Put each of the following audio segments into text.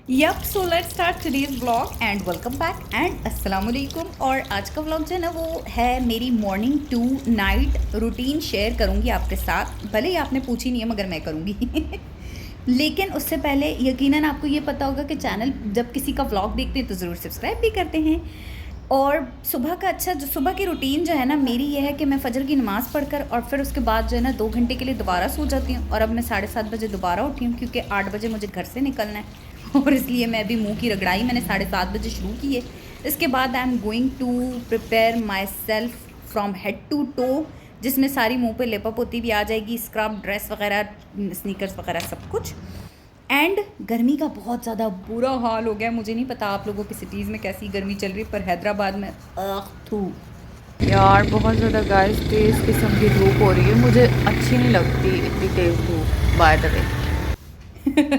Yup, so let's start today's vlog and welcome back and अस्सलाम वालेकुम। और आज का व्लॉग जो है ना वो है मेरी morning to night routine share करूँगी आपके साथ। भले ही आपने पूछी नहीं है मगर मैं करूँगी लेकिन उससे पहले यकीनन आपको ये पता होगा कि चैनल जब किसी का व्लॉग देखते हैं तो ज़रूर सब्सक्राइब भी करते हैं। और सुबह का अच्छा जो सुबह की रूटीन जो है ना मेरी ये है कि मैं फ़जर की नमाज़ पढ़कर और फिर उसके बाद जो है ना 2 घंटे के लिए दोबारा सो जाती हूँ। और अब मैं 7:30 बजे दोबारा उठी हूँ क्योंकि 8 बजे मुझे घर से निकलना है और इसलिए मैं अभी मुंह की रगड़ाई मैंने 7:30 बजे शुरू की है। इसके बाद I am going to prepare myself from head to toe, जिसमें सारी मुंह पे लिपअप होती भी आ जाएगी, स्क्रब, ड्रेस वगैरह, स्नीकर्स वगैरह सब कुछ। एंड गर्मी का बहुत ज़्यादा बुरा हाल हो गया। मुझे नहीं पता आप लोगों की सिटीज़ में कैसी गर्मी चल रही, पर हैदराबाद में थू यार बहुत ज़्यादा गाइस तेज़ किस्म की धूप हो रही है। मुझे अच्छी नहीं लगती इतनी तेज़ धूप बाय द वे।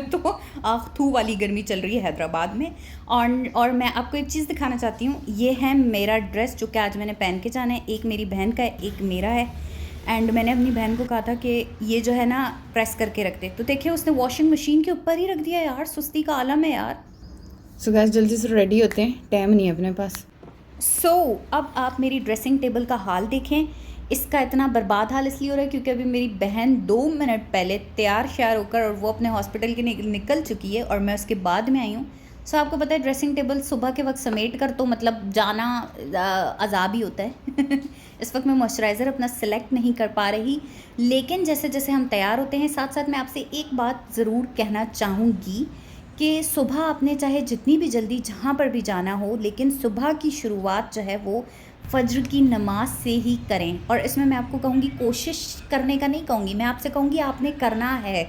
तो आख थू वाली गर्मी चल रही है हैदराबाद में। और मैं आपको एक चीज़ दिखाना चाहती हूँ। ये है मेरा ड्रेस जो कि आज मैंने पहन के जाना है। एक मेरी बहन का है, एक मेरा है। एंड मैंने अपनी बहन को कहा था कि ये जो है ना प्रेस करके रख दे, तो देखिए उसने वॉशिंग मशीन के ऊपर ही रख दिया। यार सुस्ती का आलम है यार। सो गाइस जल्दी से रेडी होते हैं, टाइम नहीं है अपने पास। अब आप मेरी ड्रेसिंग टेबल का हाल देखें। इसका इतना बर्बाद हाल इसलिए हो रहा है क्योंकि अभी मेरी बहन 2 मिनट पहले तैयार श्यार होकर और वो अपने हॉस्पिटल के निकल चुकी है और मैं उसके बाद में आई हूँ। आपको पता है ड्रेसिंग टेबल सुबह के वक्त समेट कर तो मतलब जाना अजाब ही होता है इस वक्त मैं मॉइस्चराइज़र अपना सिलेक्ट नहीं कर पा रही, लेकिन जैसे जैसे हम तैयार होते हैं साथ साथ मैं आपसे एक बात ज़रूर कहना चाहूँगी कि सुबह आपने चाहे जितनी भी जल्दी जहाँ पर भी जाना हो, लेकिन सुबह की शुरुआत जो है वो फ़ज्र की नमाज से ही करें। और इसमें मैं आपको कहूँगी कोशिश करने का नहीं कहूँगी, मैं आपसे कहूँगी आपने करना है।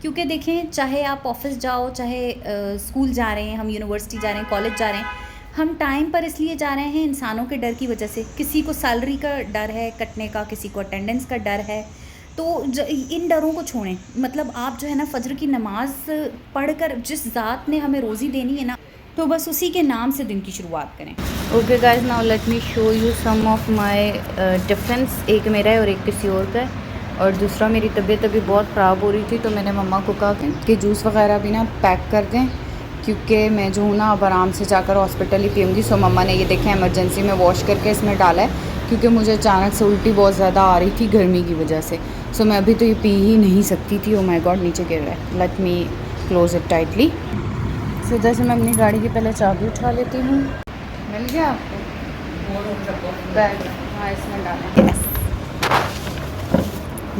क्योंकि देखें चाहे आप ऑफिस जाओ, चाहे स्कूल जा रहे हैं, हम यूनिवर्सिटी जा रहे हैं, कॉलेज जा रहे हैं, हम टाइम पर इसलिए जा रहे हैं इंसानों के डर की वजह से। किसी को सैलरी का डर है कटने का, किसी को अटेंडेंस का डर है। तो इन डरों को छोड़ें। मतलब आप जो है ना फ़ज्र की नमाज़ पढ़कर जिस ज़ात ने हमें रोज़ी देनी है ना, तो बस उसी के नाम से दिन की शुरुआत करें। Okay guys, now let me show you some of my difference. एक मेरा है और एक किसी और का है। और दूसरा, मेरी तबीयत अभी बहुत ख़राब हो रही थी तो मैंने मम्मा को कहा कि जूस वगैरह भी ना पैक कर दें क्योंकि मैं जो हूँ ना अब आराम से जाकर हॉस्पिटल ही पीऊँगी। सो मम्मा ने ये देखें इमरजेंसी में वॉश करके इसमें डाला है क्योंकि मुझे अचानक से उल्टी बहुत ज़्यादा आ रही थी गर्मी की वजह से। सो मैं अभी तो ये पी ही नहीं सकती थी। ओ माय गॉड, नीचे गिर रहा है। Let me close it tightly. So जैसे मैं अपनी गाड़ी की पहले चाबी उठा लेती हूँ। मिल गया आपको बैग? हाँ, इसमें डालें। यस,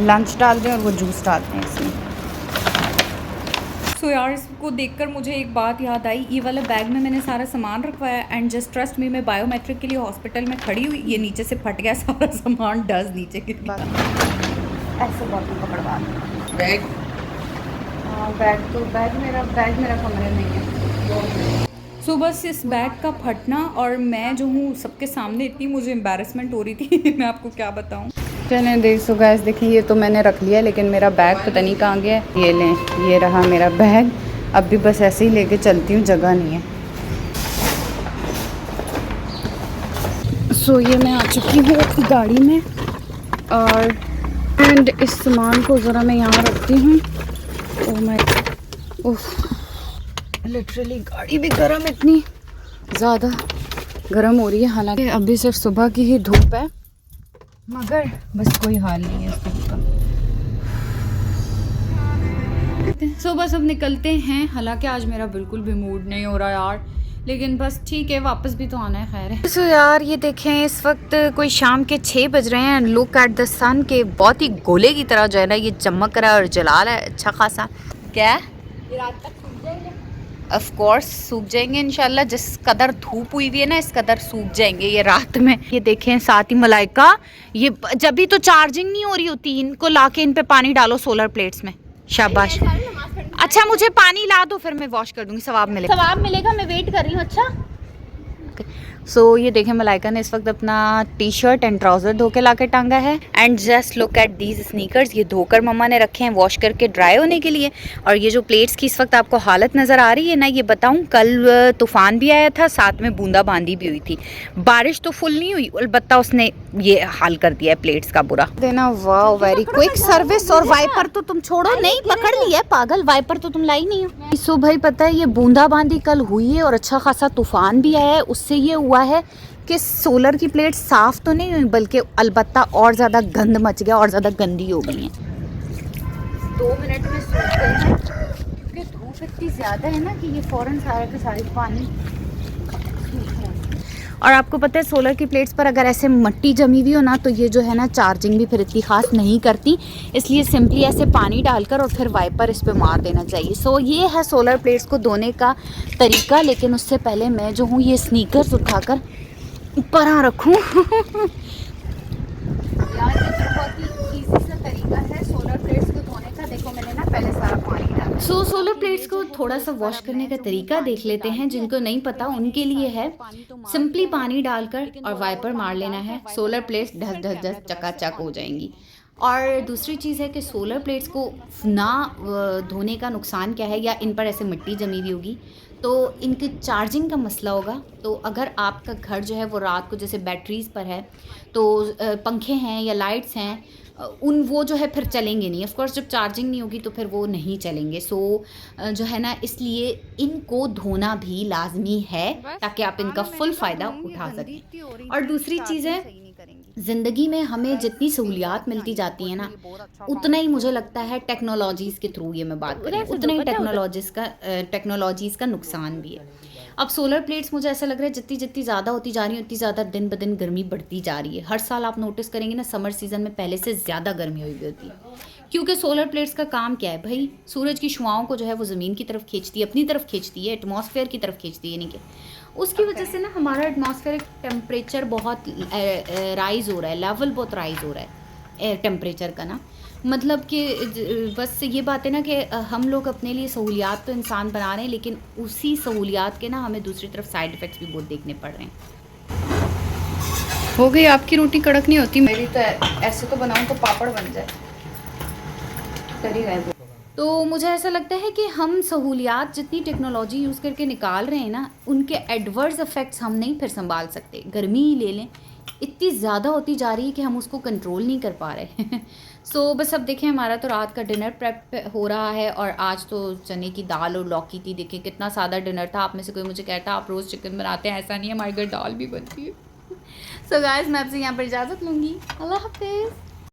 लंच डाल दें और वो जूस डाल दें इसमें। यार इसको देखकर मुझे एक बात याद आई। ये वाला बैग में मैंने सारा सामान रखवाया एंड जस्ट ट्रस्ट मी, मैं बायोमेट्रिक के लिए हॉस्पिटल में खड़ी हुई, ये नीचे से फट गया सारा सामान, डस्ट नीचे गिर गया। ऐसे बॉटल पकड़वा दें। बैग हाँ, बैग मेरा कमरे में ही है। बस इस बैग का फटना और मैं जो हूँ सबके सामने इतनी मुझे एम्बैरेसमेंट हो रही थी मैं आपको क्या बताऊँ। चलें देख। सो गैस देखिए, ये तो मैंने रख लिया लेकिन मेरा बैग पता नहीं कहाँ गया है। ये लें, ये रहा मेरा बैग। अब भी बस ऐसे ही लेके चलती हूँ, जगह नहीं है। सो ये मैं आ चुकी हूँ गाड़ी में और एंड इस सामान को ज़रा मैं यहाँ रखती हूँ। ओह माय, ओह लिटरली गाड़ी भी गर्म, इतनी ज़्यादा गर्म हो रही है। हालांकि अभी सिर्फ सुबह की ही धूप है मगर बस कोई हाल नहीं है इस धूप का। बस अब निकलते हैं। हालांकि आज मेरा बिल्कुल भी मूड नहीं हो रहा यार, लेकिन बस ठीक है, वापस भी तो आना है। खैर है। सो यार ये देखें, इस वक्त कोई शाम के 6 बज रहे हैं। लुक एट द सन के बहुत ही गोले की तरह जो है ना ये चमक रहा है और जला रहा है अच्छा खासा। क्या ये रात तक सूख जाएंगे? ऑफ कोर्स सूख जाएंगे इंशाल्लाह। जिस कदर धूप हुई हुई है ना इस कदर सूख जाएंगे ये रात में। ये देखें साथ ही मलाइका, ये जब भी तो चार्जिंग नहीं हो रही होती, इनको लाके इन पे पानी डालो सोलर प्लेट्स में। शाबाश। अच्छा मुझे पानी ला दो फिर मैं वॉश कर दूंगी, सवाब मिलेगा। सवाब मिलेगा, मैं वेट कर रही हूँ। अच्छा सो ये देखें मलाइका ने इस वक्त अपना टी शर्ट एंड ट्राउज़र धो के ला के टांगा है। And just look at these sneakers, ये धोकर मम्मा ने रखे हैं वॉश करके ड्राई होने के लिए। और ये जो प्लेट्स की इस वक्त आपको हालत नज़र आ रही है ना, ये बताऊं कल तूफ़ान भी आया था, साथ में बूंदाबांदी भी हुई थी। बारिश तो फुल नहीं हुई, अलबत्ता उसने ये हाल कर दिया है प्लेट्स का बुरा देना। वाह वेरी क्विक सर्विस। और वाइपर तो तुम छोड़ो, नहीं पकड़ लिया है पागल, वाइपर तो तुम लाई नहीं हो। सो भाई पता है ये बूंदाबांदी कल हुई है और अच्छा खासा तूफ़ान भी आया है, उससे ये हुआ है कि सोलर की प्लेट साफ़ तो नहीं हुई बल्कि अलबत्ता और ज़्यादा गंद मच गया और ज़्यादा गंदी हो गई हैं। 2 मिनट में सूख गई हैं क्योंकि धूप इतनी ज़्यादा है ना कि ये फ़ौरन सारा के सारे पानी सूख रहा है। और आपको पता है सोलर की प्लेट्स पर अगर ऐसे मिट्टी जमी हुई हो ना तो ये जो है ना चार्जिंग भी फिर इतनी ख़ास नहीं करती, इसलिए सिंपली ऐसे पानी डालकर और फिर वाइपर इस पे मार देना चाहिए। सो ये है सोलर प्लेट्स को धोने का तरीका। लेकिन उससे पहले मैं जो हूँ ये स्नीकर्स उठाकर ऊपर आ रखूँ। यार ये तो बहुत ही ईजी सा तरीका है सोलर प्लेट्स को धोने का। देखो मैंने ना पहले सारा पानी डाला। सो सोलर प्लेट्स को थोड़ा सा वॉश करने का तरीका देख लेते हैं। जिनको नहीं पता उनके लिए है, सिंपली पानी डालकर और वाइपर मार लेना है, सोलर प्लेट्स ढस ढस ढस चकाचक हो जाएंगी। और दूसरी चीज़ है कि सोलर प्लेट्स को ना धोने का नुकसान क्या है, या इन पर ऐसे मिट्टी जमी हुई होगी तो इनकी चार्जिंग का मसला होगा। तो अगर आपका घर जो है वो रात को जैसे बैटरीज पर है तो पंखे हैं या लाइट्स हैं वो जो है फिर चलेंगे नहीं। ऑफ कोर्स जब चार्जिंग नहीं होगी तो फिर वो नहीं चलेंगे। सो जो है ना इसलिए इनको धोना भी लाजमी है ताकि आप इनका फुल फ़ायदा उठा सकें। और दूसरी चीज़ है ज़िंदगी में हमें जितनी सहूलियात मिलती जाती हैं ना उतना ही मुझे लगता है टेक्नोलॉजीज़ के थ्रू, ये मैं बात करूँ, उतना ही टेक्नोलॉजीज़ का नुकसान भी है। अब सोलर प्लेट्स मुझे ऐसा लग रहा है जितनी जितनी ज़्यादा होती जा रही है उतनी ज़्यादा दिन ब दिन गर्मी बढ़ती जा रही है। हर साल आप नोटिस करेंगे ना समर सीज़न में पहले से ज़्यादा गर्मी हुई होती है, क्योंकि सोलर प्लेट्स का काम क्या है भाई, सूरज की शुआओं को जो है वो ज़मीन की तरफ खींचती है, अपनी तरफ खींचती है, एटमॉस्फेयर की तरफ खींचती है। नहीं कि उसकी वजह से ना हमारा एटमॉस्फेरिक टेम्परेचर बहुत राइज़ हो रहा है, लेवल बहुत राइज़ हो रहा है एयर टेम्परेचर का ना। मतलब कि बस ये बात है ना कि हम लोग अपने लिए सहूलियात तो इंसान बना रहे हैं, लेकिन उसी सहूलियात के ना हमें दूसरी तरफ साइड इफ़ेक्ट्स भी बहुत देखने पड़ रहे हैं। हो गई आपकी रोटी कड़क नहीं होती, मेरी तो ऐसे तो बनाऊँ तो पापड़ बन जाए, कर ही रहे। तो मुझे ऐसा लगता है कि हम सहूलियात जितनी टेक्नोलॉजी यूज़ करके निकाल रहे हैं ना उनके एडवर्स इफ़ेक्ट्स हम नहीं फिर संभाल सकते। गर्मी ही ले लें, इतनी ज़्यादा होती जा रही है कि हम उसको कंट्रोल नहीं कर पा रहे। सो बस अब देखें हमारा तो रात का डिनर प्रेप हो रहा है। और आज तो चने की दाल और लौकी थी। देखें कितना सादा डिनर था। आप में से कोई मुझे कहता आप रोज़ चिकन बनाते हैं, ऐसा नहीं है, हमारे घर दाल भी बनती है। सो गाइस मैं आपसे यहाँ पर इजाज़त लूँगी। अल्लाह हाफिज़।